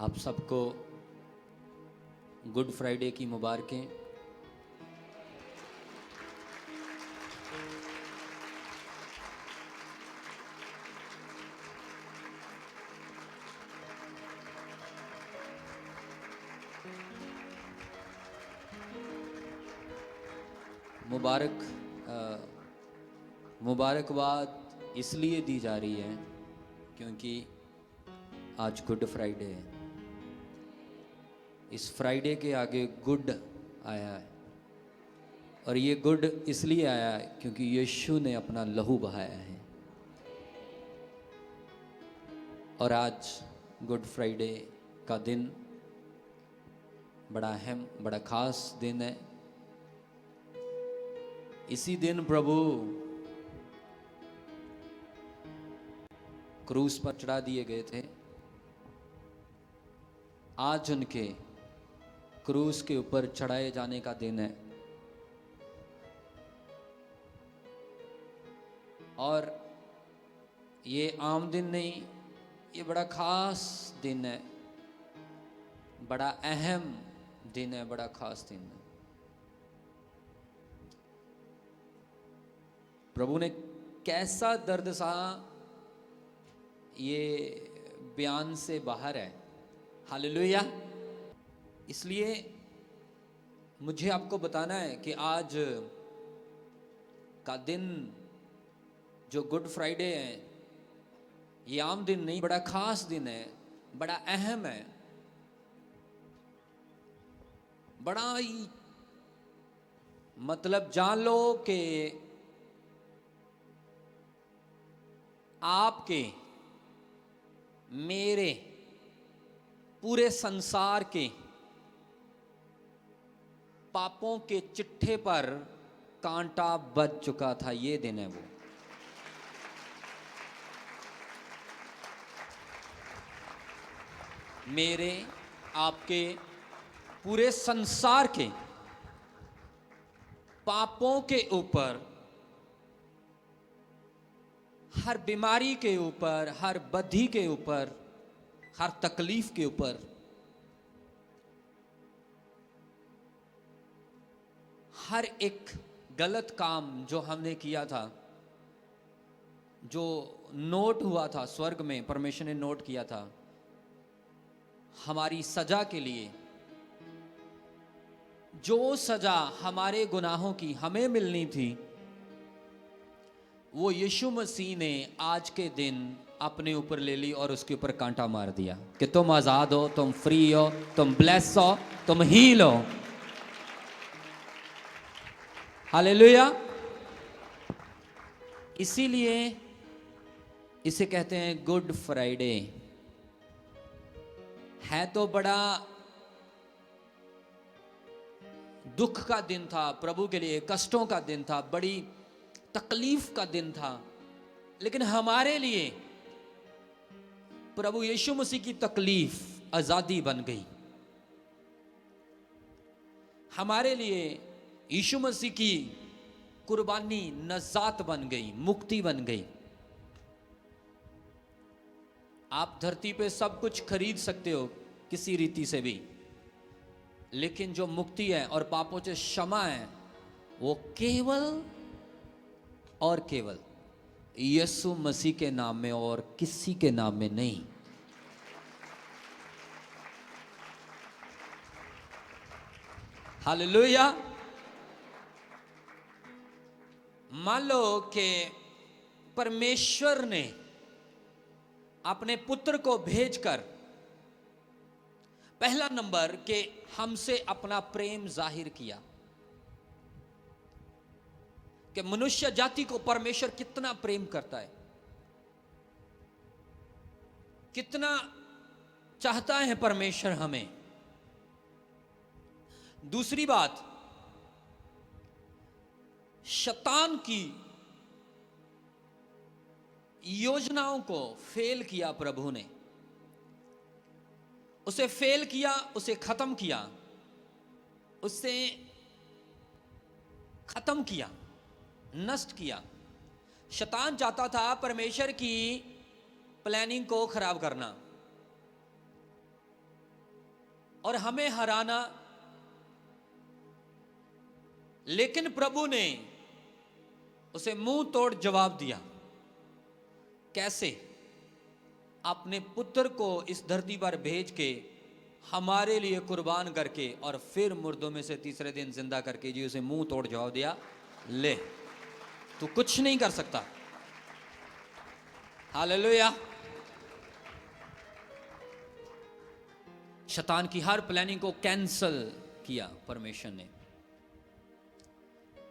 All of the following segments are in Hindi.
आप सबको गुड फ्राइडे की मुबारकें। मुबारकबाद इसलिए दी जा रही है क्योंकि आज गुड फ्राइडे है। इस फ्राइडे के आगे गुड आया है और ये गुड इसलिए आया है क्योंकि यीशु ने अपना लहू बहाया है। और आज गुड फ्राइडे का दिन बड़ा अहम, बड़ा खास दिन है। इसी दिन प्रभु क्रूस पर चढ़ा दिए गए थे। आज उनके क्रूस के ऊपर चढ़ाए जाने का दिन है और ये आम दिन नहीं, ये बड़ा खास दिन है, बड़ा अहम दिन है, बड़ा खास दिन है। प्रभु ने कैसा दर्द सहा, ये बयान से बाहर है। हालेलुया। इसलिए मुझे आपको बताना है कि आज का दिन जो गुड फ्राइडे है, ये आम दिन नहीं, बड़ा खास दिन है, बड़ा अहम है, बड़ा ही मतलब जान लो कि आपके, मेरे, पूरे संसार के पापों के चिट्ठे पर कांटा बज चुका था। ये दिन है वो। मेरे, आपके, पूरे संसार के पापों के ऊपर, हर बीमारी के ऊपर, हर बद्धी के ऊपर, हर तकलीफ के ऊपर, हर एक गलत काम जो हमने किया था, जो नोट हुआ था स्वर्ग में, परमेश्वर ने नोट किया था हमारी सजा के लिए। जो सजा हमारे गुनाहों की हमें मिलनी थी, वो यीशु मसीह ने आज के दिन अपने ऊपर ले ली और उसके ऊपर कांटा मार दिया कि तुम आजाद हो, तुम फ्री हो, तुम ब्लेस हो, तुम हील हो। हालेलुया। इसीलिए इसे कहते हैं गुड फ्राइडे। है तो बड़ा दुख का दिन था प्रभु के लिए, कष्टों का दिन था, बड़ी तकलीफ का दिन था, लेकिन हमारे लिए प्रभु यीशु मसीह की तकलीफ आजादी बन गई। हमारे लिए यीशु मसीह की कुर्बानी नजात बन गई, मुक्ति बन गई। आप धरती पे सब कुछ खरीद सकते हो किसी रीति से भी, लेकिन जो मुक्ति है और पापों से क्षमा है, वो केवल और केवल यीशु मसीह के नाम में और किसी के नाम में नहीं। हालेलुया। मान लो कि परमेश्वर ने अपने पुत्र को भेजकर पहला नंबर के हमसे अपना प्रेम जाहिर किया कि मनुष्य जाति को परमेश्वर कितना प्रेम करता है, कितना चाहता है परमेश्वर हमें। दूसरी बात, शैतान की योजनाओं को फेल किया प्रभु ने, उसे फेल किया, उसे खत्म किया, उसे खत्म किया, नष्ट किया। शैतान चाहता था परमेश्वर की प्लानिंग को खराब करना, और हमें हराना, लेकिन प्रभु ने उसे मुंह तोड़ जवाब दिया। कैसे? अपने पुत्र को इस धरती पर भेज के हमारे लिए कुर्बान करके और फिर मुर्दों में से तीसरे दिन जिंदा करके जी उसे मुंह तोड़ जवाब दिया, ले तू कुछ नहीं कर सकता। हालेलुया। शैतान की हर प्लानिंग को कैंसल किया परमेश्वर ने।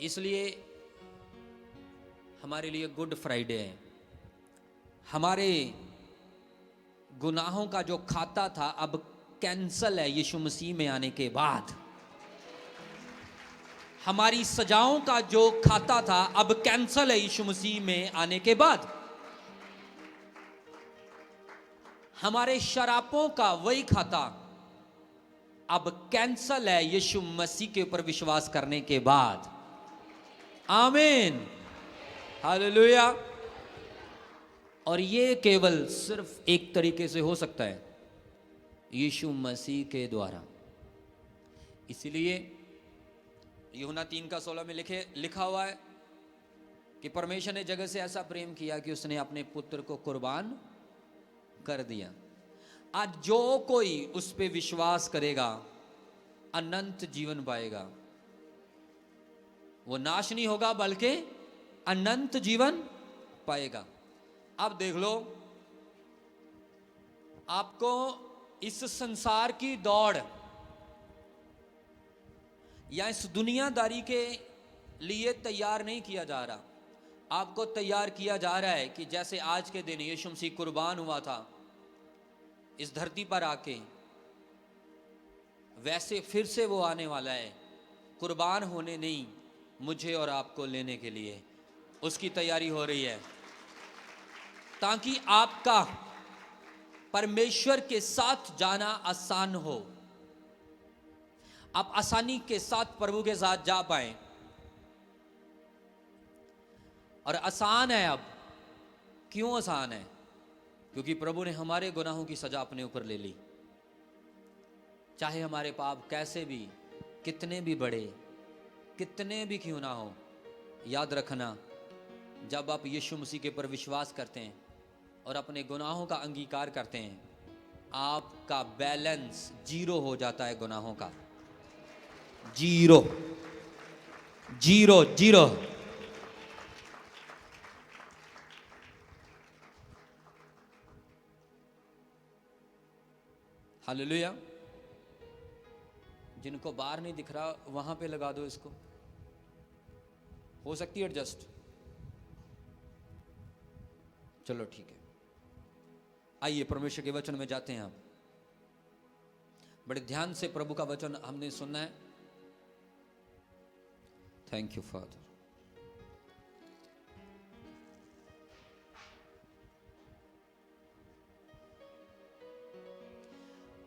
इसलिए हमारे लिए गुड फ्राइडे है। हमारे गुनाहों का जो खाता था अब कैंसल है यीशु मसीह में आने के बाद। हमारी सजाओं का जो खाता था अब कैंसल है यीशु मसीह में आने के बाद। हमारे शरापों का वही खाता अब कैंसल है यीशु मसीह के ऊपर विश्वास करने के बाद। आमीन, हालेलुया। और ये केवल सिर्फ एक तरीके से हो सकता है, यीशु मसीह के द्वारा। इसीलिए यूहन्ना 3:16 में लिखा हुआ है कि परमेश्वर ने जगत से ऐसा प्रेम किया कि उसने अपने पुत्र को कुर्बान कर दिया। आज जो कोई उस पे विश्वास करेगा अनंत जीवन पाएगा। वो नाश नहीं होगा बल्कि अनंत जीवन पाएगा। अब देख लो, आपको इस संसार की दौड़ या इस दुनियादारी के लिए तैयार नहीं किया जा रहा। आपको तैयार किया जा रहा है कि जैसे आज के दिन यीशु मसीह कुर्बान हुआ था इस धरती पर आके, वैसे फिर से वो आने वाला है कुर्बान होने नहीं, मुझे और आपको लेने के लिए। उसकी तैयारी हो रही है ताकि आपका परमेश्वर के साथ जाना आसान हो, आप आसानी के साथ प्रभु के साथ जा पाए। और आसान है। अब क्यों आसान है? क्योंकि प्रभु ने हमारे गुनाहों की सजा अपने ऊपर ले ली। चाहे हमारे पाप कैसे भी, कितने भी बड़े, कितने भी क्यों ना हो, याद रखना जब आप यीशु मसीह के ऊपर विश्वास करते हैं और अपने गुनाहों का अंगीकार करते हैं, आपका बैलेंस जीरो हो जाता है। गुनाहों का जीरो, जीरो, जीरो। हालेलुया। जिनको बाहर नहीं दिख रहा वहां पे लगा दो इसको, हो सकती है एडजस्ट। चलो ठीक है, आइए परमेश्वर के वचन में जाते हैं। आप बड़े ध्यान से प्रभु का वचन हमने सुनना है। Thank you father.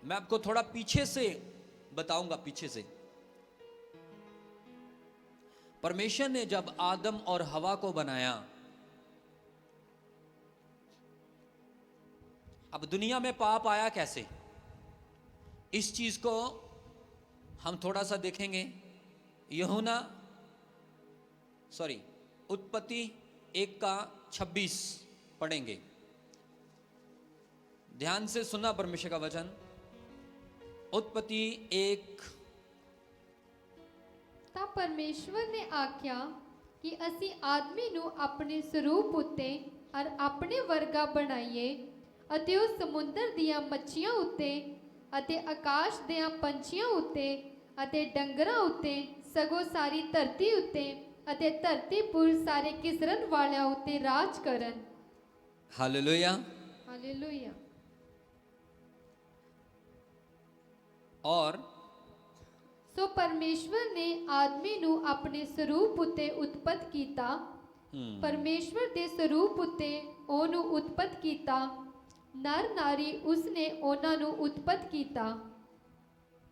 मैं आपको थोड़ा पीछे से बताऊंगा। पीछे से परमेश्वर ने जब आदम और हवा को बनाया, अब दुनिया में पाप आया कैसे, इस चीज को हम थोड़ा सा देखेंगे। उत्पत्ति 1:26 पढ़ेंगे। ध्यान से सुनना परमेश्वर का वचन। उत्पत्ति 1। ਤਾਂ ਪਰਮੇਸ਼ਵਰ ਨੇ ਆਖਿਆ ਕਿ ਅਸੀਂ ਆਦਮੀ ਨੂੰ ਆਪਣੇ ਸਰੂਪ ਉੱਤੇ ਔਰ ਆਪਣੇ ਵਰਗਾ ਬਣਾਈਏ ਅਤੇ ਉਹ ਸਮੁੰਦਰ ਦੀਆਂ ਮੱਛੀਆਂ ਉੱਤੇ ਅਤੇ ਆਕਾਸ਼ ਦੇ ਪੰਛੀਆਂ ਉੱਤੇ ਅਤੇ ਡੰਗਰਾਂ ਉੱਤੇ ਸਗੋਂ ਸਾਰੀ ਧਰਤੀ ਉੱਤੇ ਅਤੇ ਧਰਤੀ ਪੁਰ ਸਾਰੇ ਕਿਸਰਨ ਵਾਲਿਆਂ ਉੱਤੇ ਰਾਜ ਕਰਨ। Hallelujah, hallelujah. और ਸੋ ਪਰਮੇਸ਼ਵਰ ਨੇ ਆਦਮੀ ਨੂੰ ਆਪਣੇ ਸਰੂਪ ਉੱਤੇ ਉਤਪਤ ਕੀਤਾ। ਪਰਮੇਸ਼ਵਰ ਦੇ ਸਰੂਪ ਉੱਤੇ ਉਹਨੂੰ ਉਤਪਤ ਕੀਤਾ, ਨਰ ਨਾਰੀ ਉਸਨੇ ਉਹਨਾਂ ਨੂੰ ਉਤਪਤ ਕੀਤਾ।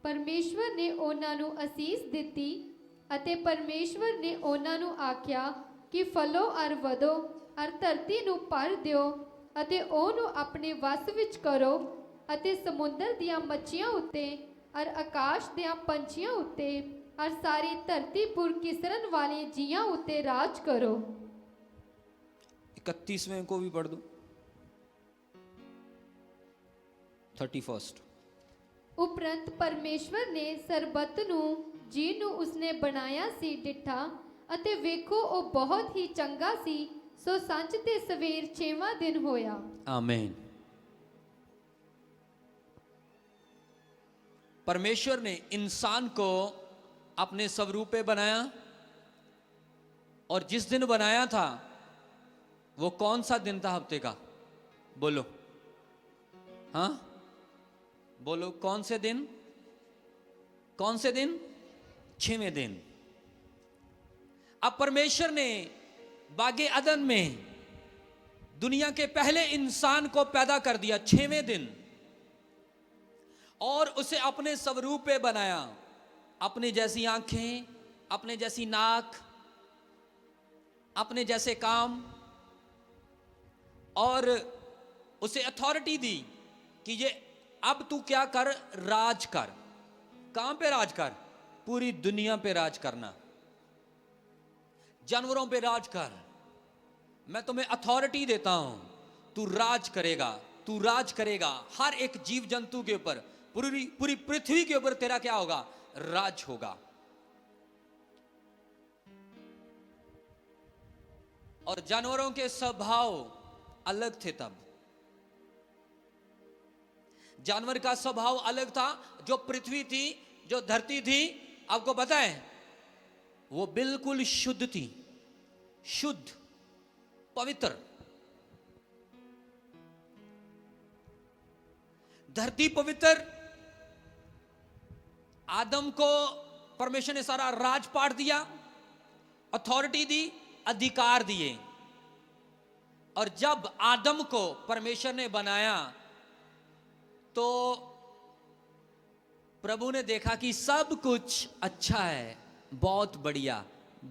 ਪਰਮੇਸ਼ਵਰ ਨੇ ਉਹਨਾਂ ਨੂੰ ਅਸੀਸ ਦਿੱਤੀ ਅਤੇ ਪਰਮੇਸ਼ਵਰ ਨੇ ਉਹਨਾਂ ਨੂੰ ਆਖਿਆ ਕਿ ਫਲੋ ਅਰ ਵਧੋ ਅਰ ਧਰਤੀ ਨੂੰ ਭਰ ਦਿਓ ਅਤੇ ਉਹਨੂੰ ਆਪਣੇ ਵਸ ਵਿੱਚ ਕਰੋ ਅਤੇ ਸਮੁੰਦਰ ਦੀਆਂ ਮੱਛੀਆਂ ਉੱਤੇ और आकाश दियां पंछियां उत्ते और सारी धरती पुर किसरन वाले जियां उत्ते राज करो। 31वें को भी पढ़ दो, 31st। उपरंत परमेश्वर ने सरबत ਨੂੰ ਜਿਹਨੂੰ ਉਸਨੇ ਬਣਾਇਆ ਸੀ ਡਿਠਾ ਅਤੇ ਵੇਖੋ ਉਹ ਬਹੁਤ ਹੀ ਚੰਗਾ ਸੀ। ਸੋ ਸੰਜ ਤੇ ਸਵੇਰ 6ਵਾਂ ਦਿਨ ਹੋਇਆ। आमीन। परमेश्वर ने इंसान को अपने स्वरूप पे बनाया, और जिस दिन बनाया था वो कौन सा दिन था हफ्ते का? बोलो, हाँ बोलो, कौन से दिन? कौन से दिन? 6वें दिन। अब परमेश्वर ने बागे अदन में दुनिया के पहले इंसान को पैदा कर दिया 6वें दिन, और उसे अपने स्वरूप पे बनाया। अपने जैसी आंखें, अपने जैसी नाक, अपने जैसे काम, और उसे अथॉरिटी दी कि ये अब तू क्या कर, राज कर। कहां पे राज कर? पूरी दुनिया पे राज करना, जानवरों पे राज कर। मैं तुम्हें अथॉरिटी देता हूं, तू राज करेगा, तू राज करेगा हर एक जीव जंतु के ऊपर, पूरी पूरी पृथ्वी के ऊपर तेरा क्या होगा? राज होगा। और जानवरों के स्वभाव अलग थे तब। जानवर का स्वभाव अलग था। जो पृथ्वी थी, जो धरती थी, आपको पता है वो बिल्कुल शुद्ध थी, शुद्ध, पवित्र। धरती पवित्र। आदम को परमेश्वर ने सारा राजपाट दिया, अथॉरिटी दी, अधिकार दिए। और जब आदम को परमेश्वर ने बनाया तो प्रभु ने देखा कि सब कुछ अच्छा है, बहुत बढ़िया,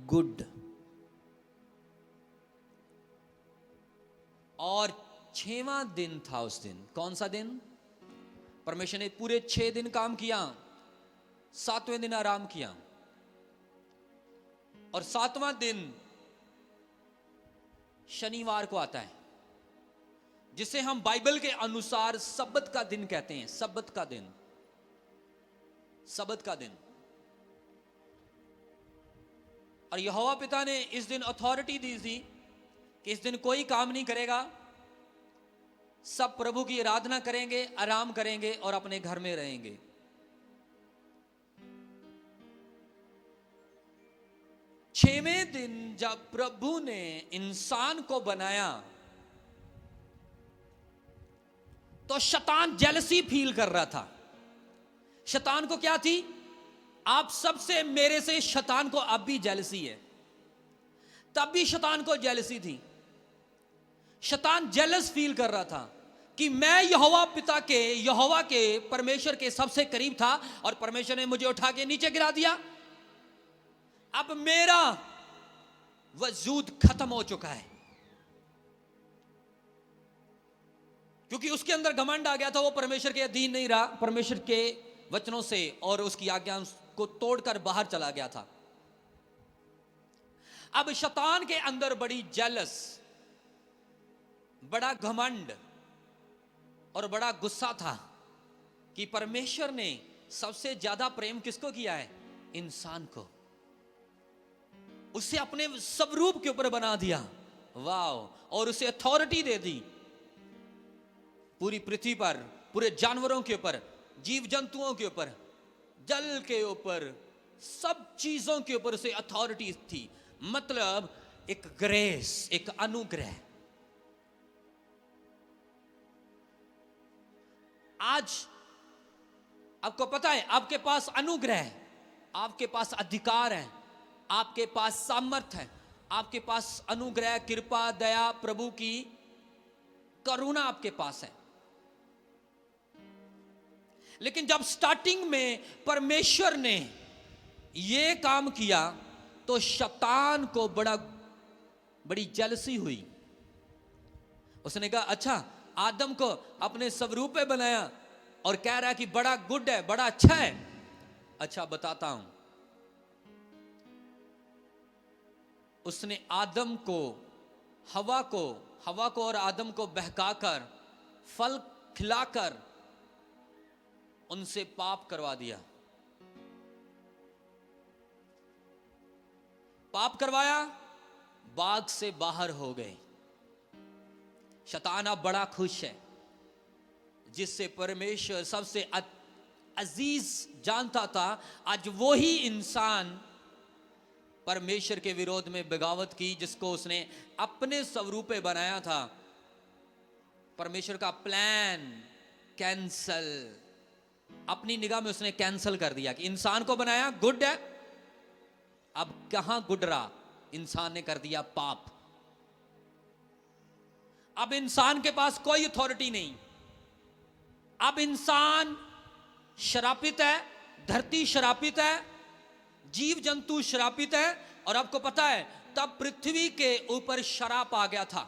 गुड। और 6वां दिन था उस दिन। कौन सा दिन? परमेश्वर ने पूरे 6 दिन काम किया, 7वें दिन आराम किया। और 7वां दिन शनिवार को आता है, जिसे हम बाइबल के अनुसार सब्बत का दिन कहते हैं। सब्बत का दिन, सब्बत का दिन। और यहोवा पिता ने इस दिन अथॉरिटी दी थी कि इस दिन कोई काम नहीं करेगा, सब प्रभु की आराधना करेंगे, आराम करेंगे और अपने घर में रहेंगे। छवें दिन जब प्रभु ने इंसान को बनाया तो शैतान जेलसी फील कर रहा था। शैतान को क्या थी? आप सबसे, मेरे से शैतान को अब भी जेलसी है। तब भी शैतान को जेलसी थी। शैतान जेलस फील कर रहा था कि मैं यहोवा पिता के, यहोवा के, परमेश्वर के सबसे करीब था और परमेश्वर ने मुझे उठा के नीचे गिरा दिया। अब मेरा वजूद खत्म हो चुका है, क्योंकि उसके अंदर घमंड आ गया था। वो परमेश्वर के अधीन नहीं रहा, परमेश्वर के वचनों से और उसकी आज्ञा को तोड़कर बाहर चला गया था। अब शैतान के अंदर बड़ी जेलस, बड़ा घमंड और बड़ा गुस्सा था कि परमेश्वर ने सबसे ज्यादा प्रेम किसको किया है? इंसान को। उसे अपने स्वरूप के ऊपर बना दिया। वाह! और उसे अथॉरिटी दे दी पूरी पृथ्वी पर, पूरे जानवरों के ऊपर, जीव जंतुओं के ऊपर, जल के ऊपर, सब चीजों के ऊपर उसे अथॉरिटी थी। मतलब एक ग्रेस, एक अनुग्रह। आज आपको पता है, आपके पास अनुग्रह है, आपके पास अधिकार है, आपके पास सामर्थ है, आपके पास अनुग्रह, कृपा, दया, प्रभु की करुणा आपके पास है। लेकिन जब स्टार्टिंग में परमेश्वर ने यह काम किया तो शैतान को बड़ी जेलसी हुई। उसने कहा, अच्छा, आदम को अपने स्वरूप पे बनाया, और कह रहा है कि बड़ा गुड है, बड़ा अच्छा है। अच्छा बताता हूं, उसने आदम को, हवा को और आदम को बहकाकर, फल खिलाकर उनसे पाप करवा दिया। पाप करवाया, बाग से बाहर हो गए। शैतान अब बड़ा खुश है, जिससे परमेश्वर सबसे अजीज जानता था, आज वो ही इंसान परमेश्वर के विरोध में बगावत की, जिसको उसने अपने स्वरूप पे बनाया था। परमेश्वर का प्लान कैंसल, अपनी निगाह में उसने कैंसल कर दिया कि इंसान को बनाया गुड है, अब कहां गुड रहा, इंसान ने कर दिया पाप। अब इंसान के पास कोई अथॉरिटी नहीं, अब इंसान श्रापित है, धरती श्रापित है, जीव जंतु श्रापित है। और आपको पता है तब पृथ्वी के ऊपर श्राप आ गया था।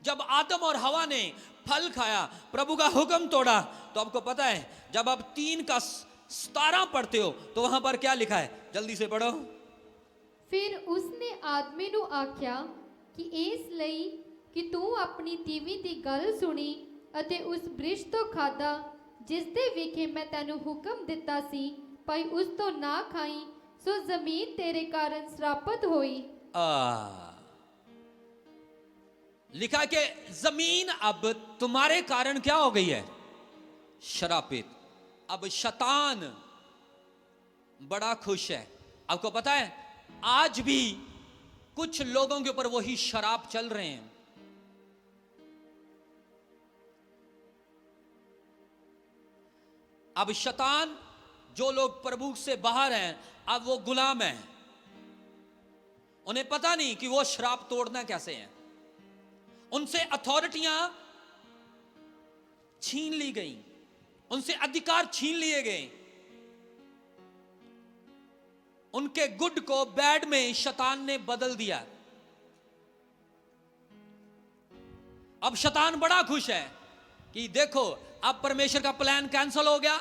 जब आदम और हवा ने फल खाया, प्रभु का हुक्म तोड़ा, तो आपको पता है जब आप 3 का 17 पढ़ते हो तो वहां पर क्या लिखा है, जल्दी से पढ़ो। फिर उसने आदमी ਨੂੰ ਆਖਿਆ ਕਿ ਇਸ ਲਈ ਕਿ ਤੂੰ ਆਪਣੀ ਤੀਵੀਂ ਦੀ ਗੱਲ ਸੁਣੀ ਅਤੇ ਉਸ ਬ੍ਰਿਸ਼ ਤੋਂ ਖਾਧਾ, ਜਿਸ ਦੇ ਵਿਖੇ ਮੈਂ ਤੈਨੂੰ ਹੁਕਮ ਦਿੱਤਾ ਸੀ, ਭਾਈ ਉਸ ਤੋਂ ਨਾ ਖਾਈ, ਸੋ ਜ਼ਮੀਨ ਤੇਰੇ ਕਾਰਨ श्रापित ਹੋਈ। लिखा कि जमीन अब तुम्हारे कारण क्या हो गई है, श्रापित। अब शैतान बड़ा खुश है। आपको पता है आज भी कुछ लोगों के ऊपर वही शराप चल रहे हैं। अब शैतान, जो लोग प्रभु से बाहर हैं, अब वो गुलाम हैं। उन्हें पता नहीं कि वो श्राप तोड़ना कैसे है। उनसे अथॉरिटियां छीन ली गई, उनसे अधिकार छीन लिए गए। उनके गुड को बैड में शैतान ने बदल दिया। अब शैतान बड़ा खुश है कि देखो अब परमेश्वर का प्लान कैंसिल हो गया,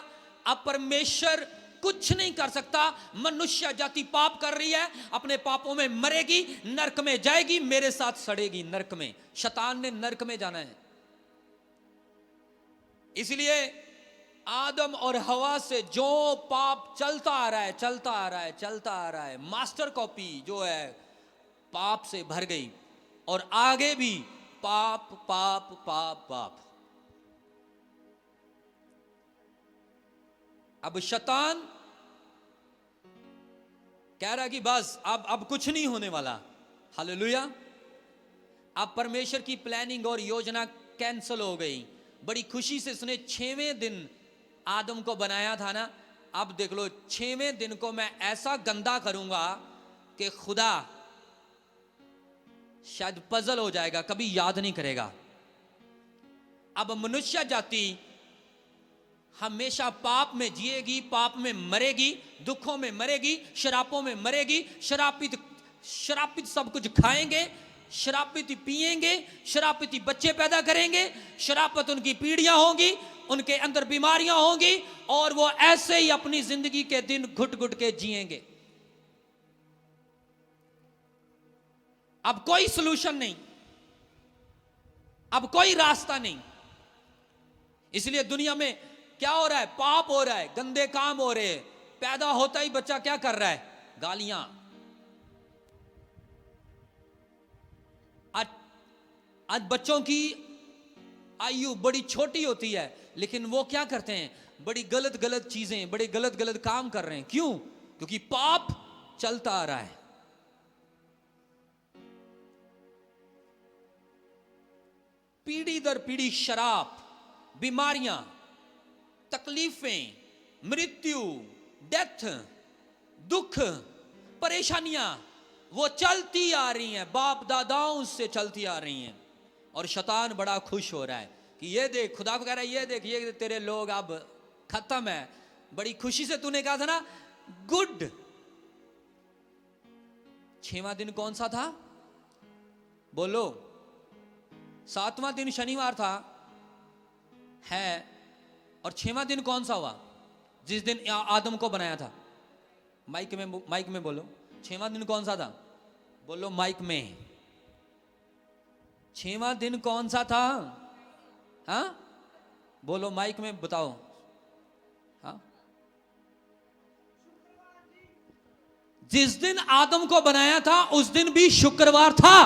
अब परमेश्वर कुछ नहीं कर सकता। मनुष्य जाति पाप कर रही है, अपने पापों में मरेगी, नरक में जाएगी, मेरे साथ सड़ेगी नरक में। शैतान ने नरक में जाना है। इसलिए आदम और हवा से जो पाप चलता आ रहा है, मास्टर कॉपी जो है पाप से भर गई, और आगे भी पाप पाप पाप पाप। अब शैतान कह रहा कि बस अब कुछ नहीं होने वाला। हालेलुया। अब परमेश्वर की प्लानिंग और योजना कैंसिल हो गई। बड़ी खुशी से उसने 6वें दिन आदम को बनाया था ना। अब देख लो 6वें दिन को मैं ऐसा गंदा करूंगा कि खुदा शायद पजल हो जाएगा, कभी याद नहीं करेगा। अब मनुष्य जाति हमेशा पाप में जिएगी, पाप में मरेगी, दुखों में मरेगी, शरापों में मरेगी। शरापित सब कुछ खाएंगे, शरापित पिएंगे, शरापित बच्चे पैदा करेंगे, शरापित उनकी पीढ़ियां होंगी, उनके अंदर बीमारियां होंगी, और वो ऐसे ही अपनी जिंदगी के दिन घुट घुट के जिएंगे। अब कोई सलूशन नहीं, अब कोई रास्ता नहीं। इसलिए दुनिया में क्या हो रहा है, पाप हो रहा है, गंदे काम हो रहे हैं। पैदा होता ही बच्चा क्या कर रहा है, गालियां। आज बच्चों की आयु बड़ी छोटी होती है, लेकिन वो क्या करते हैं, बड़ी गलत गलत चीजें, बड़े गलत गलत काम कर रहे हैं। क्यों? क्योंकि पाप चलता आ रहा है। पीढ़ी दर पीढ़ी शराब, बीमारियां, तकलीफें, मृत्यु, डेथ, दुख, परेशानियां वो चलती आ रही हैं, बाप दादाओं से चलती आ रही हैं। और शैतान बड़ा खुश हो रहा है कि ये देख, खुदा को कह रहा है ये देख, ये तेरे लोग अब खत्म है। बड़ी खुशी से तूने कहा था ना गुड। 6वां दिन कौन सा था, बोलो? 7वां दिन शनिवार था। है। और 6वां दिन कौन सा हुआ? जिस दिन आदम को बनाया था। माइक में बोलो, 6वां दिन कौन सा था? बोलो माइक में, 6वां दिन कौन सा था? हाँ बोलो माइक में बताओ। हाँ, जिस दिन आदम को बनाया था उस दिन भी शुक्रवार था।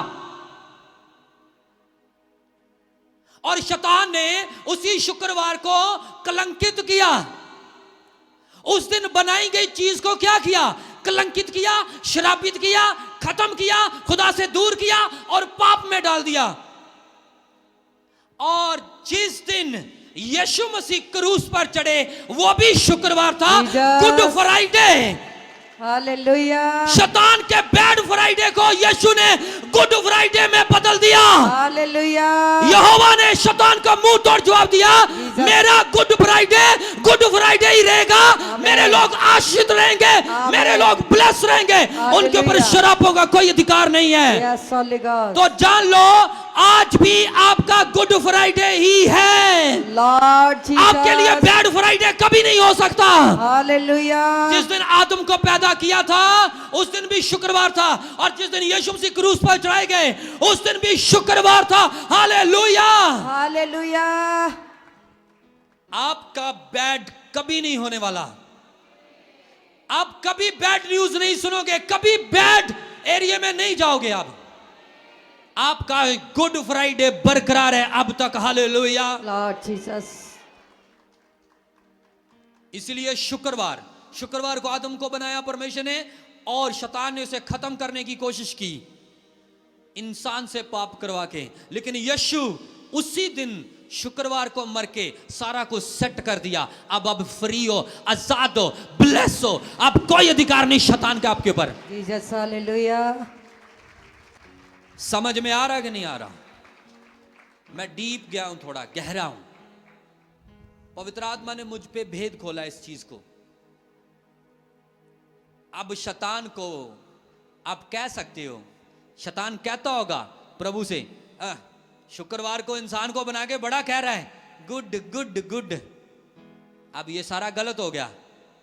और शैतान ने उसी शुक्रवार को कलंकित किया। उस दिन बनाई गई चीज को क्या किया? कलंकित किया, श्रापित किया, खत्म किया, खुदा से दूर किया और पाप में डाल दिया। और जिस दिन यीशु मसीह क्रूस पर चढ़े वो भी शुक्रवार था, गुड फ्राइडे। हालेलुया। शैतान के बैड फ्राइडे को यीशु ने गुड फ्राइडे में बदल दिया। हालेलुया। यहोवा ने शैतान का मुंह तोड़ जवाब दिया, मेरा गुड फ्राइडे ही रहेगा। मेरे लोग आशीषित रहेंगे, मेरे लोग ब्लेस रहेंगे, उनके ऊपर शरापों का कोई अधिकार नहीं है। तो जान लो आज भी आपका गुड फ्राइडे ही है। लॉर्ड आपके लिए बैड फ्राइडे कभी नहीं हो सकता। हालेलुया। जिस दिन आदम को पैदा किया था उस दिन भी शुक्रवार था, और जिस दिन यीशु मसीह क्रूस पर चढ़ाए गए उस दिन भी शुक्रवार था। Hallelujah, hallelujah. आपका बैड कभी नहीं होने वाला। आप कभी बैड न्यूज नहीं सुनोगे, कभी बैड एरिया में नहीं जाओगे। आपका गुड फ्राइडे बरकरार है अब तक। Hallelujah, Lord Jesus. इसलिए शुक्रवार को आदम को बनाया परमेश्वर ने, और शैतान ने उसे खत्म करने की कोशिश की इंसान से पाप करवा के। लेकिन यीशु उसी दिन शुक्रवार को मर के सारा कुछ सेट कर दिया। अब फ्री हो, आजाद हो, ब्लेस हो। अब कोई अधिकार नहीं शैतान का आपके ऊपर। Jesus, hallelujah. समझ में आ रहा कि नहीं आ रहा? मैं डीप गया हूं, थोड़ा गहरा हूं। पवित्र आत्मा ने मुझ पे भेद खोला इस चीज को। अब शैतान को आप कह सकते हो, शैतान कहता होगा प्रभु से, शुक्रवार को इंसान को बना के बड़ा कह रहा है, गुड गुड गुड। अब ये सारा गलत हो गया।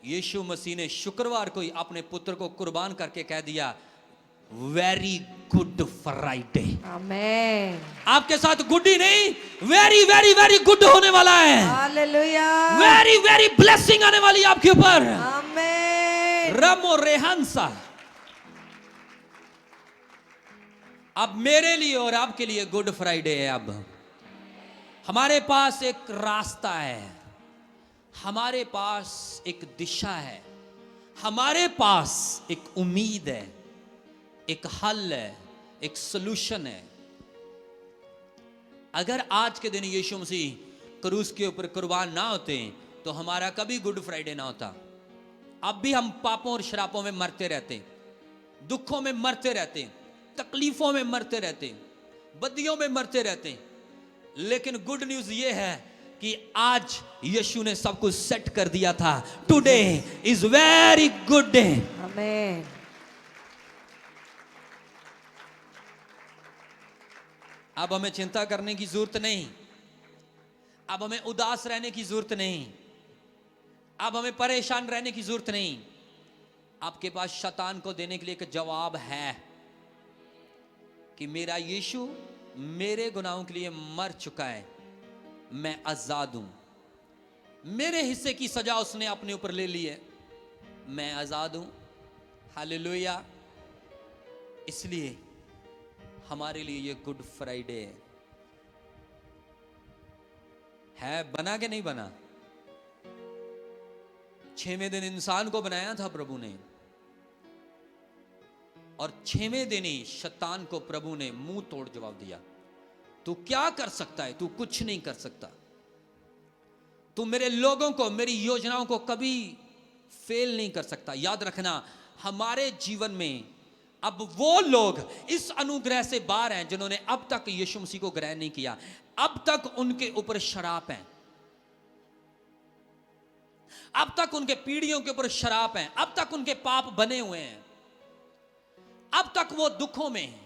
यीशु मसीह ने शुक्रवार को ही अपने पुत्र को कुर्बान करके कह दिया, वेरी गुड फ्राइडे। आमेन। आपके साथ गुड ही नहीं, वेरी वेरी वेरी गुड होने वाला है। हालेलुया। वेरी वेरी ब्लेसिंग आने वाली है आपके ऊपर। आमेन। रमो रेहानसा। अब मेरे लिए और आपके लिए गुड फ्राइडे है। अब हमारे पास एक रास्ता है, हमारे पास एक दिशा है, हमारे पास एक उम्मीद है, एक हल है, एक सलूशन है। अगर आज के दिन यीशु मसीह क्रूस के ऊपर कुर्बान ना होते तो हमारा कभी गुड फ्राइडे ना होता। अब भी हम पापों और श्रापों में मरते रहते, दुखों में मरते रहते, तकलीफों में मरते रहते, बदियों में मरते रहते। लेकिन गुड न्यूज ये है कि आज यीशु ने सब कुछ सेट कर दिया था। Today is very good day. Amen. अब हमें चिंता करने की जरूरत नहीं, अब हमें उदास रहने की जरूरत नहीं, अब हमें परेशान रहने की जरूरत नहीं। आपके पास शैतान को देने के लिए एक जवाब है कि मेरा यीशु मेरे गुनाहों के लिए मर चुका है, मैं आजाद हूं, मेरे हिस्से की सजा उसने अपने ऊपर ले ली है, मैं आजाद हूं। हालेलुया। इसलिए हमारे लिए ये गुड फ्राइडे है। बना के नहीं बना? 6वें दिन इंसान को बनाया था प्रभु ने, और 6वें दिन ही शैतान को प्रभु ने मुंह तोड़ जवाब दिया। तू क्या कर सकता है? तू कुछ नहीं कर सकता। तू मेरे लोगों को, मेरी योजनाओं को कभी फेल नहीं कर सकता। याद रखना, हमारे जीवन में अब वो लोग इस अनुग्रह से बाहर हैं जिन्होंने अब तक यीशु मसीह को ग्रहण नहीं किया। अब तक उनके ऊपर शराप है, अब तक उनके पीढ़ियों के ऊपर शराप है, अब तक उनके पाप बने हुए हैं, अब तक वो दुखों में हैं,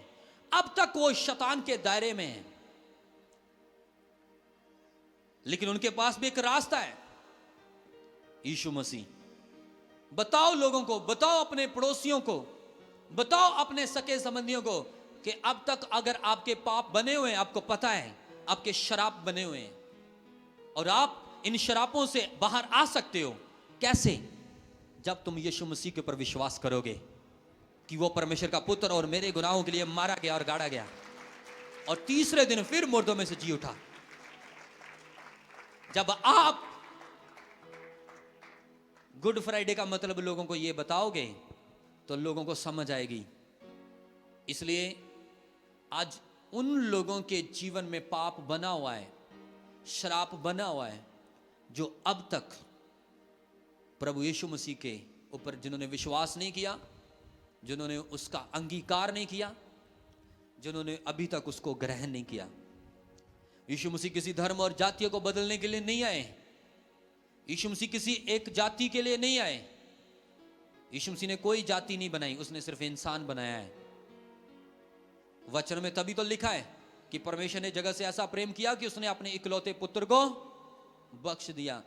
अब तक वो शैतान के दायरे में हैं। लेकिन उनके पास भी एक रास्ता है, यीशु मसीह। बताओ लोगों को, बताओ अपने पड़ोसियों को, बताओ अपने सके संबंधियों को कि अब तक अगर आपके पाप बने हुए हैं, आपको पता है आपके शराब बने हुए हैं, और आप इन शराबों से बाहर आ सकते हो। कैसे? जब तुम यीशु मसीह के ऊपर विश्वास करोगे कि वो परमेश्वर का पुत्र और मेरे गुनाहों के लिए मारा गया और गाड़ा गया, और तीसरे दिन फिर मुर्दों में से जी उठा। जब आप गुड फ्राइडे का मतलब लोगों को ये बताओगे तो लोगों को समझ आएगी। इसलिए आज उन लोगों के जीवन में पाप बना हुआ है, श्राप बना हुआ है, जो अब तक प्रभु यीशु मसीह के ऊपर जिन्होंने विश्वास नहीं किया, जिन्होंने उसका अंगीकार नहीं किया, जिन्होंने अभी तक उसको ग्रहण नहीं किया। यीशु मसीह किसी धर्म और जातियों को बदलने के लिए नहीं आए। यीशु मसीह किसी एक जाति के लिए नहीं आए। यीशु मसीह ने कोई जाति नहीं बनाई, उसने सिर्फ इंसान बनाया है। वचन में तभी तो लिखा है कि परमेश्वर ने जगत से ऐसा प्रेम किया कि उसने अपने इकलौते पुत्र को बख्श दिया।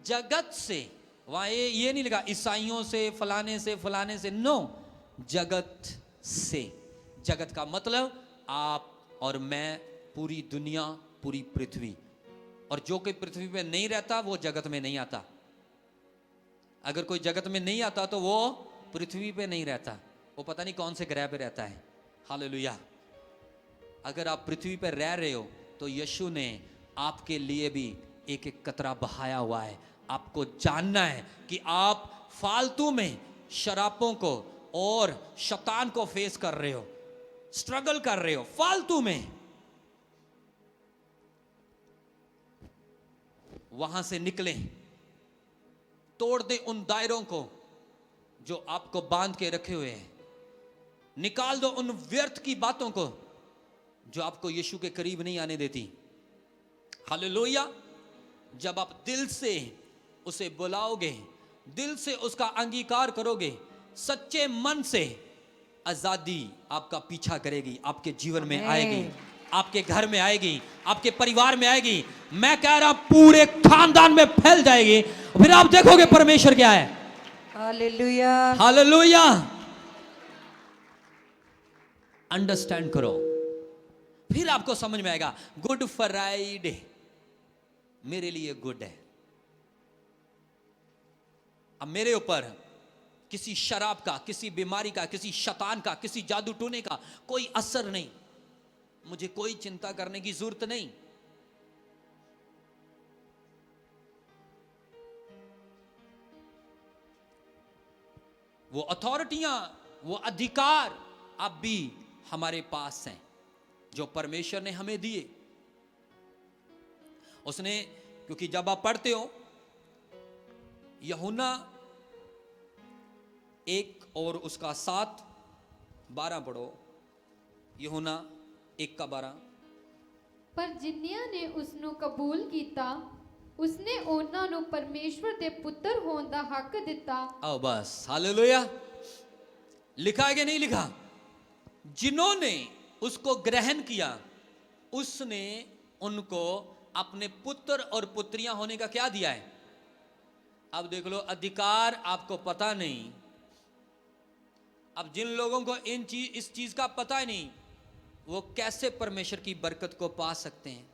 जगत से, वहां ये नहीं लिखा ईसाइयों से, फलाने से, नो, जगत से। जगत का मतलब आप और मैं, पूरी दुनिया, पूरी पृथ्वी। और जो कोई पृथ्वी पे नहीं रहता वो जगत में नहीं आता। अगर कोई जगत में नहीं आता तो वो पृथ्वी पे नहीं रहता, वो पता नहीं कौन से ग्रह पे रहता है। हालेलुया। अगर आप पृथ्वी पर रह रहे हो तो यीशु ने आपके लिए भी एक एक कतरा बहाया हुआ है। आपको जानना है कि आप फालतू में शराबों को और शैतान को फेस कर रहे हो, स्ट्रगल कर रहे हो फालतू में। वहां से निकलें, तोड़ दे उन दायरों को जो आपको बांध के रखे हुए हैं। निकाल दो उन व्यर्थ की बातों को जो आपको यीशु के करीब नहीं आने देती। हालेलुया। जब आप दिल से उसे बुलाओगे, दिल से उसका अंगीकार करोगे, सच्चे मन से, आजादी आपका पीछा करेगी, आपके जीवन में आएगी, आपके घर में आएगी, आपके परिवार में आएगी। मैं कह रहा पूरे खानदान में फैल जाएगी। फिर आप देखोगे परमेश्वर क्या है। Hallelujah, hallelujah. अंडरस्टैंड करो, फिर आपको समझ में आएगा। गुड फ्राइडे मेरे लिए गुड है। अब मेरे ऊपर किसी शराब का, किसी बीमारी का, किसी शैतान का, किसी जादू टोने का कोई असर नहीं। मुझे कोई चिंता करने की जरूरत नहीं। वो अथॉरिटियां, वो अधिकार अब भी हमारे पास हैं जो परमेश्वर ने हमें दिए। उसने, क्योंकि जब आप पढ़ते हो यूहन्ना 1 और उसका 7-12 पढ़ो। यूहन्ना 1:12। पर जिन्नियां ने उसਨੂੰ कबूल ਕੀਤਾ उसने ਉਹਨਾਂ ਨੂੰ परमेश्वर ਦੇ पुत्र होने ਦਾ हक ਦਿੱਤਾ। आओ बस, हालेलुया। लिखा है कि नहीं लिखा? जिन्होंने उसको ग्रहण किया उसने उनको अपने पुत्र और पुत्रियां होने का क्या दिया है। अब देख लो, अधिकार आपको पता नहीं। अब जिन लोगों को इस चीज का पता ही नहीं, वो कैसे परमेश्वर की बरकत को पा सकते हैं,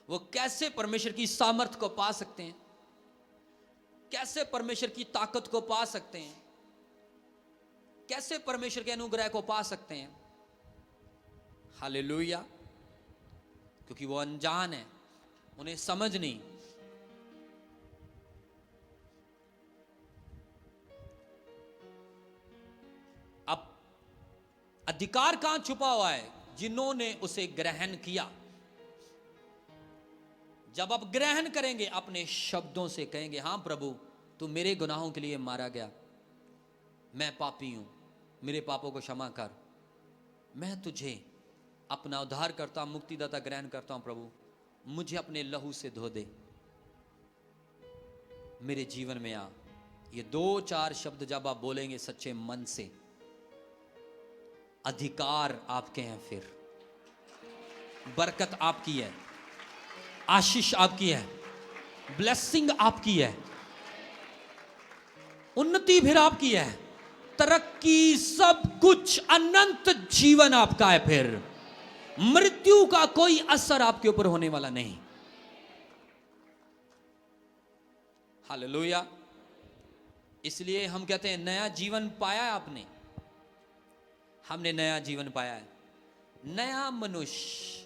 वो कैसे परमेश्वर की सामर्थ को पा सकते हैं, कैसे परमेश्वर की ताकत को पा सकते हैं, कैसे परमेश्वर के अनुग्रह को पा सकते हैं। हालेलुया। क्योंकि वो अनजान है, उन्हें समझ नहीं। अब अधिकार कहां छुपा हुआ है? जिन्होंने उसे ग्रहण किया। जब आप ग्रहण करेंगे, अपने शब्दों से कहेंगे, हां प्रभु तू मेरे गुनाहों के लिए मारा गया, मैं पापी हूं, मेरे पापों को क्षमा कर, मैं तुझे अपना उद्धार करता, मुक्तिदाता ग्रहण करता हूं। प्रभु मुझे अपने लहू से धो दे, मेरे जीवन में आ। ये 2-4 शब्द जब आप बोलेंगे सच्चे मन से, अधिकार आपके हैं, फिर बरकत आपकी है। आशीष आपकी है, ब्लेसिंग आपकी है, उन्नति फिर आपकी है, तरक्की, सब कुछ, अनंत जीवन आपका है। फिर मृत्यु का कोई असर आपके ऊपर होने वाला नहीं। हालेलुया। इसलिए हम कहते हैं नया जीवन पाया है आपने, हमने नया जीवन पाया है, नया मनुष्य।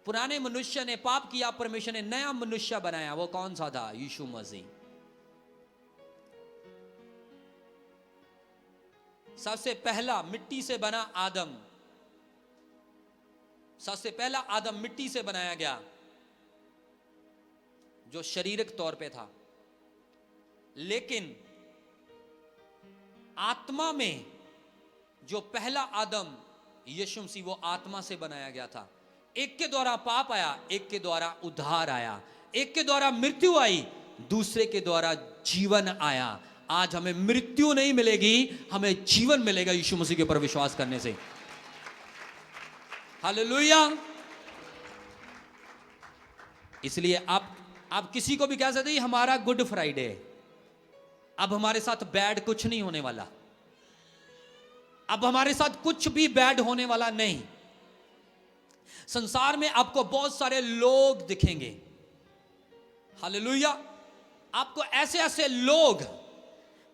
पुराने मनुष्य ने पाप किया, परमेश्वर ने नया मनुष्य बनाया। वो कौन सा था? यीशु मसीह। सबसे पहला मिट्टी से बना आदम, सबसे पहला आदम मिट्टी से बनाया गया, जो शारीरिक तौर पे था। लेकिन आत्मा में जो पहला आदम यीशु मसीह, वो आत्मा से बनाया गया था। एक के द्वारा पाप आया, एक के द्वारा उद्धार आया, एक के द्वारा मृत्यु आई, दूसरे के द्वारा जीवन आया। आज हमें मृत्यु नहीं मिलेगी, हमें जीवन मिलेगा यीशु मसीह के ऊपर विश्वास करने से। हालेलुया। इसलिए आप किसी को भी कह सकते हैं हमारा गुड फ्राइडे, अब हमारे साथ बैड कुछ नहीं होने वाला, अब हमारे साथ कुछ भी बैड होने वाला नहीं। संसार में आपको बहुत सारे लोग दिखेंगे, हालेलुया। आपको ऐसे ऐसे लोग,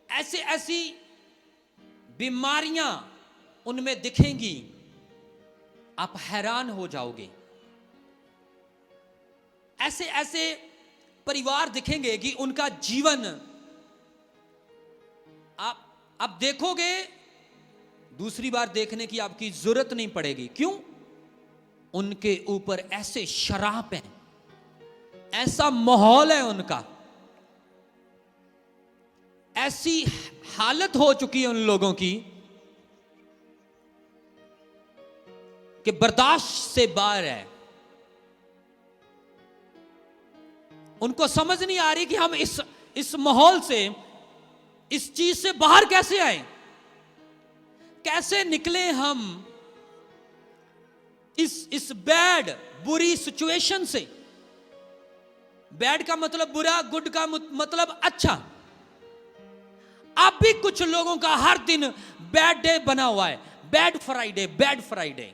ऐसी ऐसी बीमारियां उनमें दिखेंगी, आप हैरान हो जाओगे। ऐसे ऐसे परिवार दिखेंगे कि उनका जीवन आप देखोगे, दूसरी बार देखने की आपकी जरूरत नहीं पड़ेगी। क्यों? उनके ऊपर ऐसे शराब हैं, ऐसा माहौल है उनका, ऐसी हालत हो चुकी है उन लोगों की कि बर्दाश्त से बाहर है। उनको समझ नहीं आ रही कि हम इस माहौल से, इस चीज से बाहर कैसे आए, कैसे निकले हम इस बैड, बुरी सिचुएशन से। बैड का मतलब बुरा, गुड का मतलब अच्छा। अब भी कुछ लोगों का हर दिन बैड डे बना हुआ है। Bad Friday, bad Friday,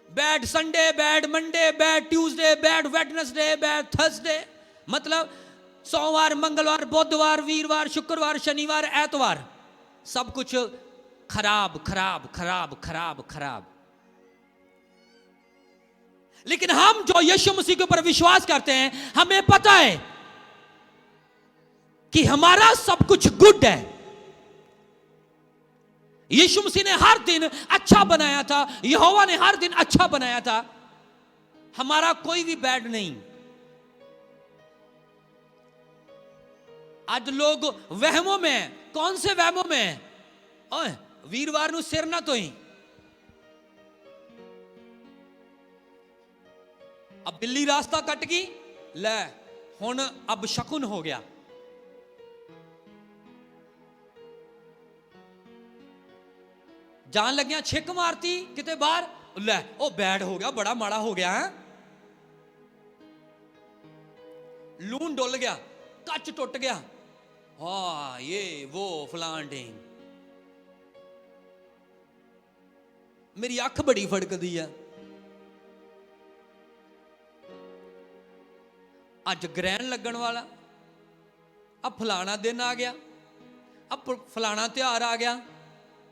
bad Sunday, bad Monday, bad Tuesday, bad Wednesday, bad Thursday. मतलब सोमवार, मंगलवार, बुधवार, वीरवार, शुक्रवार, शनिवार, एतवार, सब कुछ खराब खराब खराब खराब खराब। लेकिन हम जो यीशु मसीह के ऊपर विश्वास करते हैं, हमें पता है कि हमारा सब कुछ गुड है। यीशु मसीह ने हर दिन अच्छा बनाया था, यहोवा ने हर दिन अच्छा बनाया था, हमारा कोई भी बैड नहीं। आज लोग वहमों में, कौन से वहमों में? ओए वीरवार नू सिर ना धोई, अब बिल्ली रास्ता कट गई, ले हुण अब शकुन हो गया। जान लगिया छिक मारती किते बाहर, ले ओ बैड हो गया, बड़ा माड़ा हो गया है। लून डुल गया, कच टुट गया, हाँ ये वो फलान ढेंग, मेरी अख बड़ी फड़कदी है। अज ग्रहण लगन वाला, अब फलाना दिन आ गया, अब फलाना त्योहार आ गया,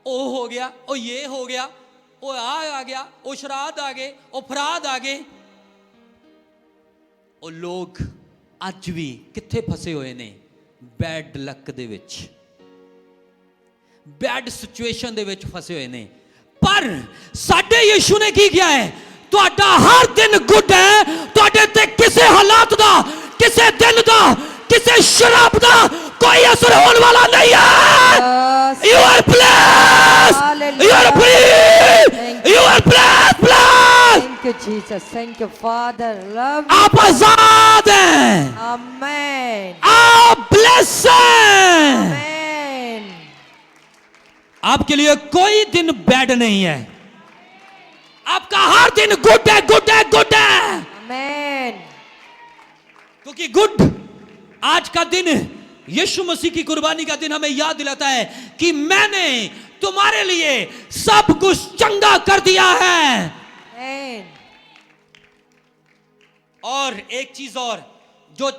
ओ हो गया, ओ ये हो गया, ओ आ गया, ओ श्राद्ध आ गए, ओ फराद आ गए। ओ लोग अज भी कित्थे फसे हुए ने? बैड लक दे विच, बैड सिचुएशन दे विच फसे हुए ने। पर साडे यीशु ने की किया है? तुहाडा हर दिन गुड है, तुहाडे ते किसे हालात दा, किसे दिन दा, किसे शराब दा कोई असर होने वाला नहीं है। You are blessed, you are free, you are blessed, blessed. Thank you, Jesus. Thank you, Father. Love you. आप आजाद हैं, Amen. आप blessed हैं। Amen. आपके लिए कोई दिन बैड नहीं है, आपका हर दिन गुड है, गुड है, गुड है। Amen. क्योंकि गुड आज का दिन यीशु मसीह की कुर्बानी का दिन हमें याद दिलाता है कि मैंने तुम्हारे लिए सब कुछ चंगा कर दिया है। Amen. और एक चीज और, जो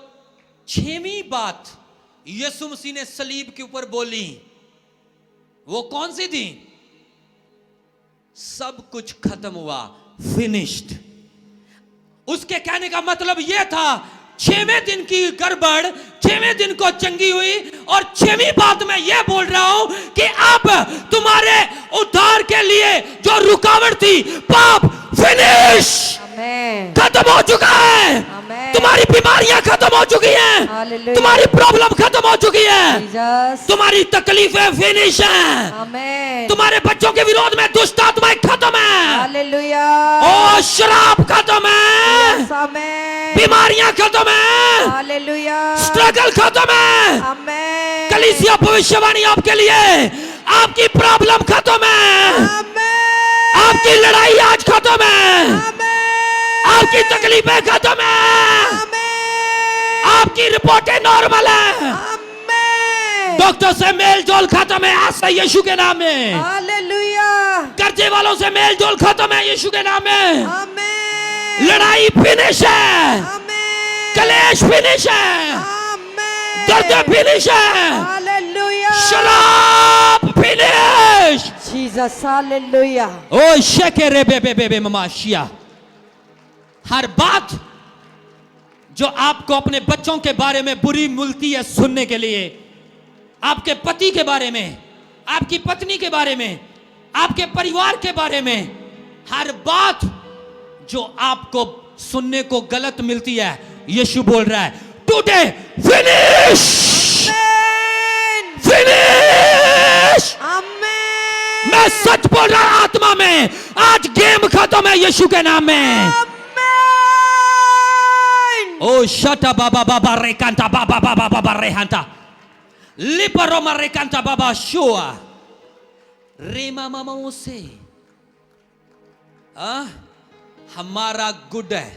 6वीं बात यीशु मसीह ने सलीब के ऊपर बोली वो कौन सी थी? सब कुछ खत्म हुआ, फिनिश्ड। उसके कहने का मतलब यह था 6वें दिन की गड़बड़ 6वें दिन को चंगी हुई, और 6वीं बात मैं यह बोल रहा हूं कि अब तुम्हारे उद्धार के लिए जो रुकावट थी, पाप फिनिश, Amen. खत्म हो चुका है। Amen. तुम्हारी बीमारियां खत्म हो चुकी हैं, Hallelujah. तुम्हारी प्रॉब्लम खत्म हो चुकी है, Jesus. तुम्हारी तकलीफें फिनिश हैं, Amen. तुम्हारे बच्चों के विरोध में दुष्ट आत्माएं खत्म है, Hallelujah. ओ शराब खत्म है, Yes, amen. बीमारियां खत्म है, Hallelujah. स्ट्रगल खत्म है। Amen. कलीसिया भविष्यवाणी आपके लिए, आपकी प्रॉब्लम खत्म है, Amen. आपकी लड़ाई आज खत्म है, Amen. आपकी तकलीफें खत्म है, Amen. आपकी रिपोर्टें नॉर्मल है, Amen. डॉक्टर से मेल जोल खत्म है आज से यीशु के नाम में, Hallelujah. कर्जे वालों से मेल जोल खत्म है यीशु के नाम में, Amen. लड़ाई फिनिश है, Amen. कलेश फिनिश है, Amen. दर्द फिनिश है, Hallelujah. शराब फिनिश। Jesus, hallelujah. ओ शेके रे बे बे बे बे ममाशिया। हर बात जो आपको अपने बच्चों के बारे में बुरी मिलती है सुनने के लिए, आपके पति के बारे में, आपकी पत्नी के बारे में, आपके परिवार के बारे में, हर बात जो आपको सुनने को गलत मिलती है, यीशु बोल रहा है today finish, Amen. Finish. Amen. मैं सच बोल रहा हूं आत्मा में, आज गेम खत्म है यीशु के नाम में। Amen. ओ शटा बाबा बाबा रेकांता बाबा बाबा बाबा रेहांता लिपरो मरेकांता बाबा शुआ रेमा मामा से हमारा गुड है,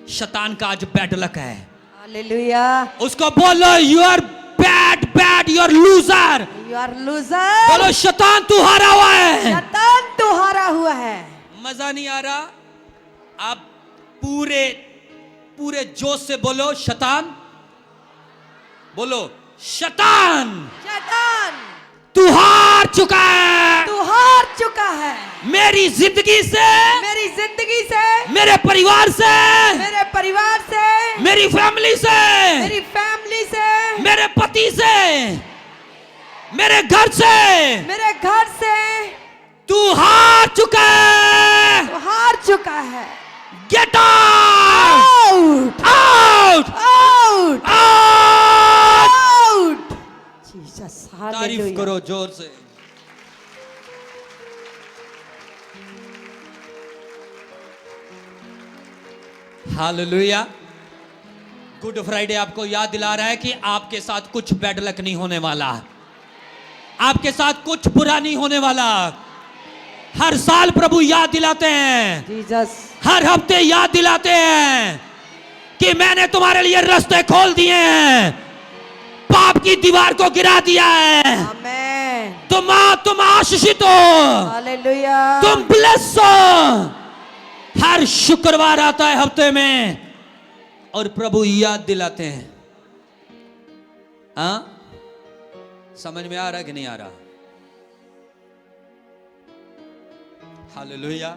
शैतान का आज बैड लक है। Hallelujah. उसको बोलो you are bad bad, you are loser. You are loser. बोलो शैतान तू हारा हुआ है। शैतान तो हारा हुआ है। मजा नहीं आ रहा? आप पूरे जोश से बोलो शैतान, बोलो शैतान शैतान तू हार चुका है, तू हार चुका है मेरी जिंदगी से, मेरी जिंदगी से, मेरे परिवार से, मेरे परिवार से, मेरी फैमिली से, मेरी फैमिली से, मेरे पति से, मेरे घर से, मेरे घर से तू हार चुका है। तू हार चुका है। Get out out out out out. Out. Jesus तारीफ हालेलुया। करो जोर से। हालेलुया। गुड फ्राइडे आपको याद दिला रहा है कि आपके साथ कुछ बैड लक नहीं होने वाला, आपके साथ कुछ बुरा नहीं होने वाला। हर साल प्रभु याद दिलाते हैं, जीसस हर हफ्ते याद दिलाते हैं कि मैंने तुम्हारे लिए रास्ते खोल दिए हैं, पाप की दीवार को गिरा दिया है। आमेन। तुम आशीषित हो, हालेलुया। तुम ब्लेस हो। हर शुक्रवार आता है हफ्ते में और प्रभु याद दिलाते हैं। हाँ, समझ में आ रहा है कि नहीं आ रहा? हालेलुया।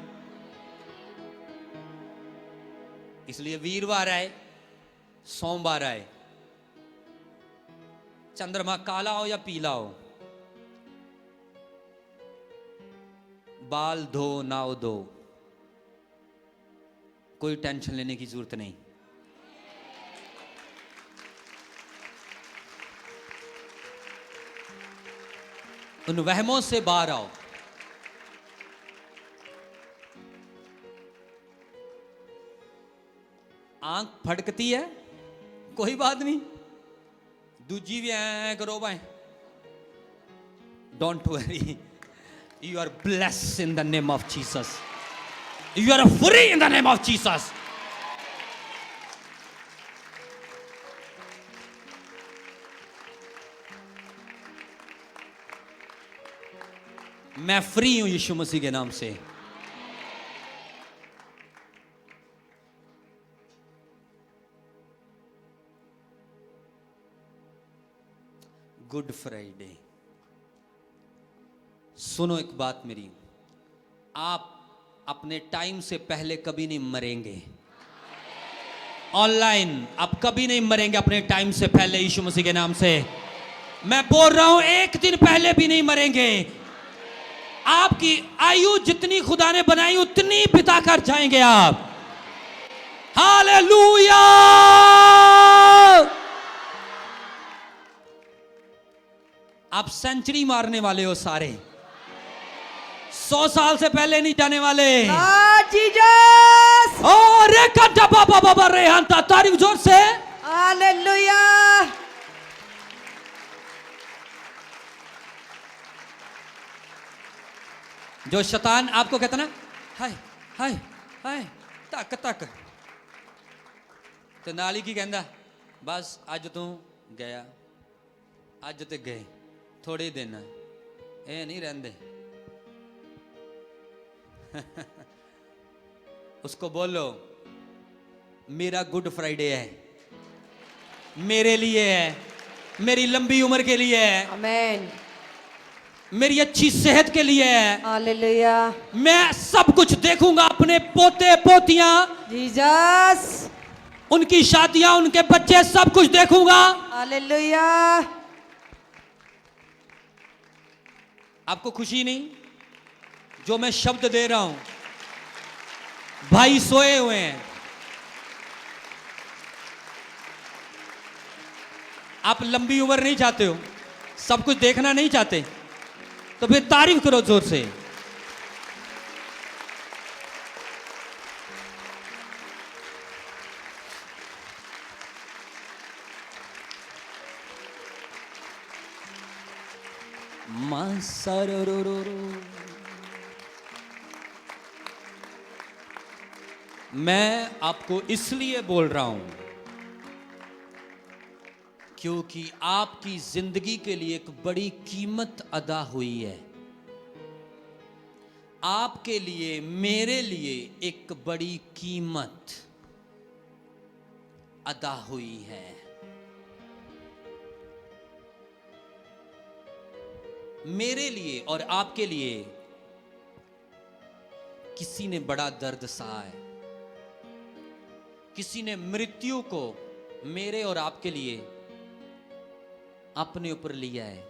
इसलिए वीरवार आए, सोमवार आए, चंद्रमा काला हो या पीला हो, बाल धो नाव धो, कोई टेंशन लेने की जरूरत नहीं। उन वहमों से बाहर आओ। आंख फड़कती है, कोई बात नहीं, दूजी भी ऐ करो भाई, don't worry, you are blessed in the name of Jesus, you are free in the name of Jesus. मैं फ्री हूं यीशु मसीह के नाम से। Good Friday. सुनो एक बात मेरी, आप अपने टाइम से पहले कभी नहीं मरेंगे। ऑनलाइन आप कभी नहीं मरेंगे अपने टाइम से पहले यीशु मसीह के नाम से। मैं बोल रहा हूं एक दिन पहले भी नहीं मरेंगे। आपकी आयु जितनी खुदा ने बनाई उतनी बिता कर जाएंगे आप। हालेलुया। आप सेंचुरी मारने वाले हो सारे। 100 साल से पहले नहीं जाने वाले। Lord Jesus. और बाबा रेहानता, तारीफ जोर से। Hallelujah. जो शैतान आपको कहता ना, हाय हाय हाय तक तक, तो नाली की कहता बस अज तू गया, अज ते गए, थोड़े दिन ये नहीं रहंदे। उसको बोलो मेरा गुड फ्राइडे है, मेरे लिए है, मेरी लंबी उम्र के लिए है, Amen. मेरी अच्छी सेहत के लिए है। Hallelujah. मैं सब कुछ देखूंगा, अपने पोते पोतियां, Jesus. उनकी शादियां, उनके बच्चे, सब कुछ देखूंगा। Hallelujah. आपको खुशी नहीं जो मैं शब्द दे रहा हूं? भाई सोए हुए हैं, आप लंबी उम्र नहीं चाहते हो, सब कुछ देखना नहीं चाहते, तो फिर तारीफ करो जोर से। मैं आपको इसलिए बोल रहा हूं क्योंकि आपकी जिंदगी के लिए एक बड़ी कीमत अदा हुई है। आपके लिए, मेरे लिए एक बड़ी कीमत अदा हुई है। मेरे लिए और आपके लिए किसी ने बड़ा दर्द सहा है, किसी ने मृत्यु को मेरे और आपके लिए अपने ऊपर लिया है,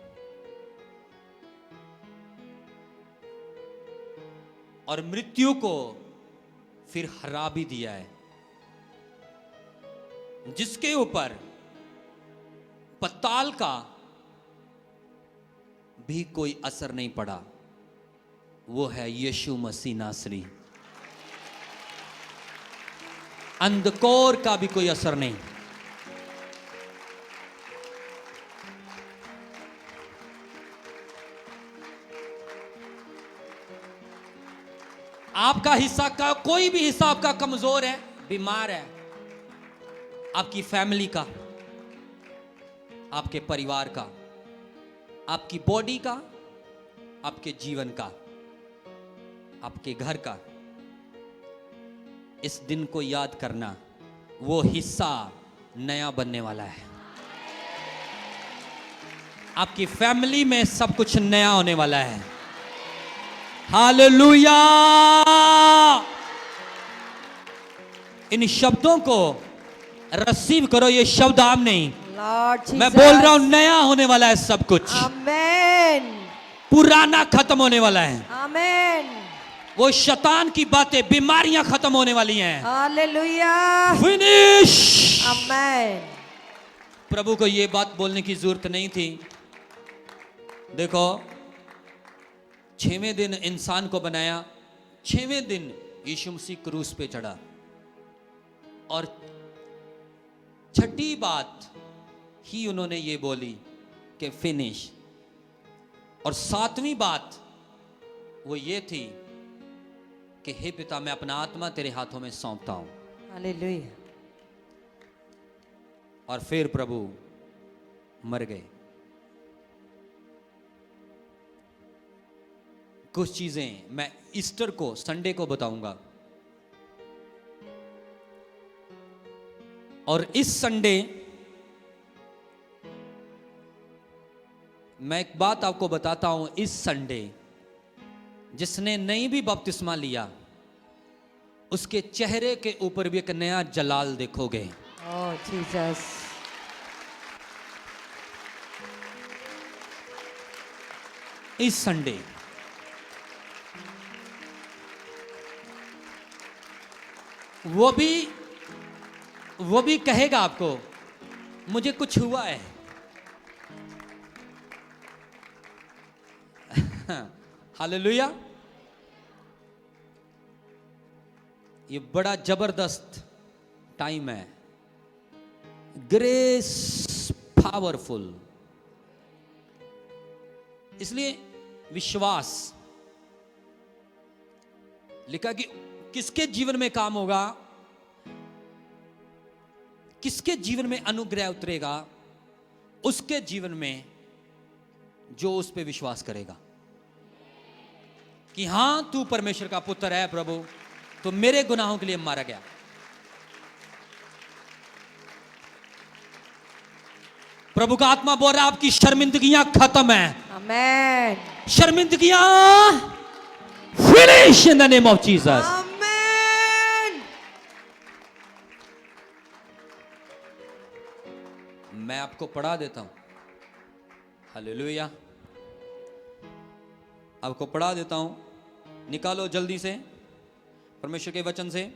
और मृत्यु को फिर हरा भी दिया है। जिसके ऊपर पताल का भी कोई असर नहीं पड़ा, वो है यीशु मसीह नासरी। अंधकोर का भी कोई असर नहीं। आपका हिस्सा का कोई भी हिस्सा आपका कमजोर है, बीमार है, आपकी फैमिली का, आपके परिवार का, आपकी बॉडी का, आपके जीवन का, आपके घर का, इस दिन को याद करना, वो हिस्सा नया बनने वाला है। आपकी फैमिली में सब कुछ नया होने वाला है। हालेलुया। इन शब्दों को रिसीव करो। ये शब्द आम नहीं, Lord Jesus. मैं बोल रहा हूं नया होने वाला है सब कुछ। Amen. पुराना खत्म होने वाला है। Amen. वो शैतान की बातें, बीमारियां खत्म होने वाली हैं। Hallelujah. फिनिश। Amen. प्रभु को ये बात बोलने की जरूरत नहीं थी। देखो, 6वें दिन इंसान को बनाया, 6वें दिन यीशु मसीह क्रूस पे चढ़ा, और छठी बात ही उन्होंने ये बोली कि फिनिश। और 7वीं बात वो ये थी कि हे पिता, मैं अपना आत्मा तेरे हाथों में सौंपता हूं। Hallelujah. और फिर प्रभु मर गए। कुछ चीजें मैं ईस्टर को, संडे को बताऊंगा। और इस संडे मैं एक बात आपको बताता हूं, इस संडे जिसने नहीं भी बपतिस्मा लिया उसके चेहरे के ऊपर भी एक नया जलाल देखोगे। Oh, Jesus. इस संडे वो भी कहेगा आपको मुझे कुछ हुआ है। हालेलुया। ये बड़ा जबरदस्त टाइम है। Grace powerful. इसलिए विश्वास लिखा कि किसके जीवन में काम होगा, किसके जीवन में अनुग्रह उतरेगा, उसके जीवन में जो उस पे विश्वास करेगा कि हां तू परमेश्वर का पुत्र है प्रभु, तो मेरे गुनाहों के लिए मारा गया। प्रभु का आत्मा बोल रहा है आपकी शर्मिंदगियां खत्म है। Amen. शर्मिंदगियां finish in the name of Jesus. Amen. मैं आपको पढ़ा देता हूं। हालेलुया। आपको पढ़ा देता हूं, निकालो जल्दी से परमेश्वर के वचन से।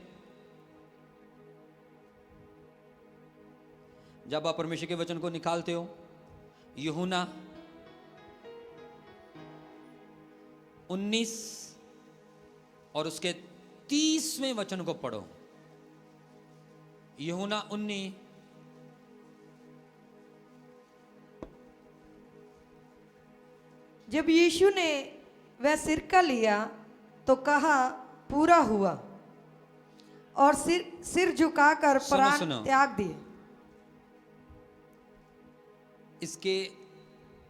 जब आप परमेश्वर के वचन को निकालते हो, यूहन्ना 19 और उसके 30वें वचन को पढ़ो। यूहन्ना 19 जब यीशु ने वह सिरका लिया तो कहा पूरा हुआ, और सिर झुकाकर प्राण सुनो। त्याग दिए।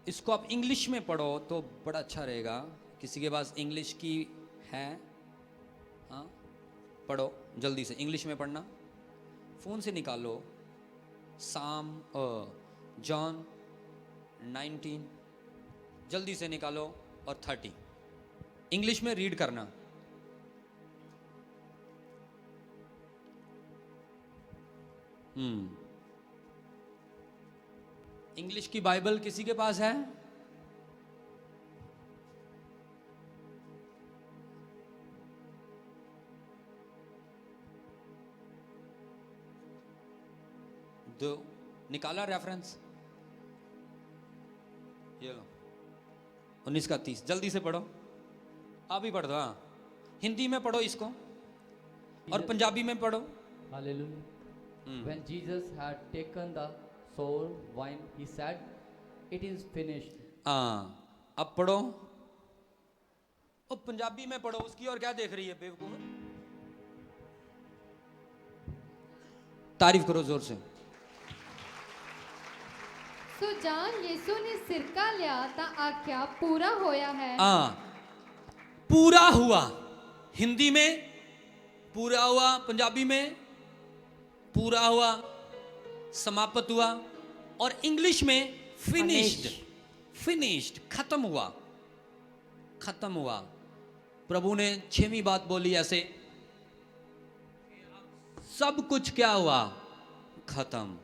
इसको आप इंग्लिश में पढ़ो तो बड़ा अच्छा रहेगा। किसी के पास इंग्लिश की है? हाँ, पढ़ो जल्दी से, इंग्लिश में पढ़ना। फोन से निकालो जॉन 19, जल्दी से निकालो, और 30 इंग्लिश में रीड करना। इंग्लिश की बाइबल किसी के पास है? दो निकाला रेफरेंस? ये लो 19 का 30, जल्दी से पढ़ो। आप ही पढ़ दो। हाँ, हिंदी में पढ़ो इसको और पंजाबी में पढ़ो। Hallelujah. When Jesus had taken the sour wine, he said, "It is finished." हाँ, अब पढ़ो। और पंजाबी में पढ़ो। उसकी और क्या देख रही है बेवकूफ? तारीफ करो जोर से। सो जान यीशु ने सिरका लिया ता आख्या पूरा होया है। हाँ, पूरा हुआ। हिंदी में पूरा हुआ, पंजाबी में पूरा हुआ, समाप्त हुआ, और इंग्लिश में फिनिश्ड। फिनिश्ड, खत्म हुआ, खत्म हुआ। प्रभु ने 6वीं बात बोली ऐसे, सब कुछ क्या हुआ? खत्म।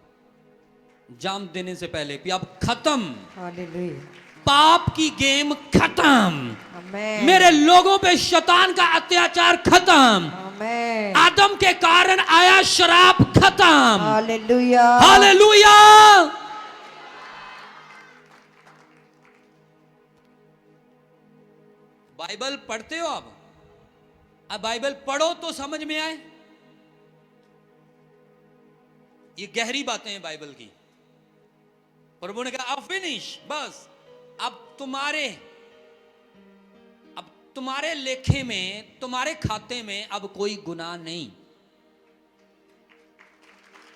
जाम देने से पहले कि अब खत्म। हालेलुया। पाप की गेम खत्म। आमेन। मेरे लोगों पे शैतान का अत्याचार खत्म। आमेन। आदम के कारण आया शराब खत्म। हालेलुया। हालेलुया। बाइबल पढ़ते हो अब बाइबल पढ़ो तो समझ में आए। ये गहरी बातें हैं बाइबल की। प्रभु ने कहा अब फिनिश, बस अब तुम्हारे लेखे में, तुम्हारे खाते में अब कोई गुनाह नहीं,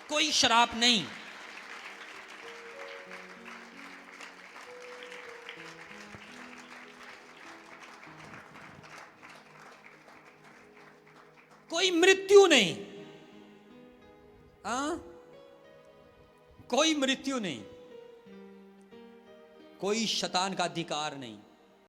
कोई शराब नहीं। कोई मृत्यु नहीं, कोई मृत्यु नहीं, कोई शैतान का अधिकार नहीं।